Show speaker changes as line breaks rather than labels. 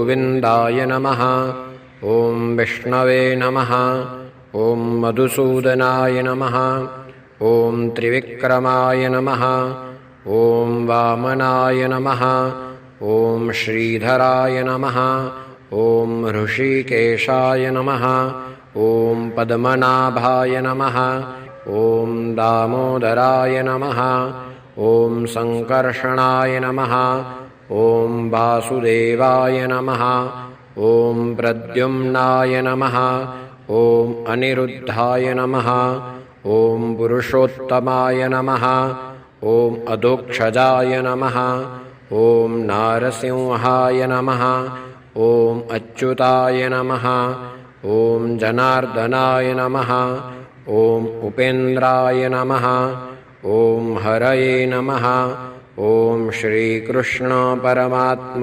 गोविन्दाय नमः। ॐ विष्णवे नमः। ॐ मधुसूदनाय नमः। ॐ त्रिविक्रमाय नमः। ॐ वामनाय नमः। ॐ श्रीधराय नमः। ॐ ऋषिकेशाय नमः। ॐ पद्मनाभाय नमः। ॐ दामोदराय नमः। ॐ सङ्कर्षणाय नमः। ॐ वासुदेवाय नमः। ॐ प्रद्युम्नाय नमः। ॐ अनिरुद्धाय नमः। ॐ पुरुषोत्तमाय नमः। ॐ अधोक्षजाय नमः। ॐ नारसिंहाय नमः। ॐ अच्युताय नमः। ॐ जनार्दनाय नमः। ॐ उपेन्द्राय नमः। ॐ हरये नमः। ॐ श्रीकृष्ण परमात्मा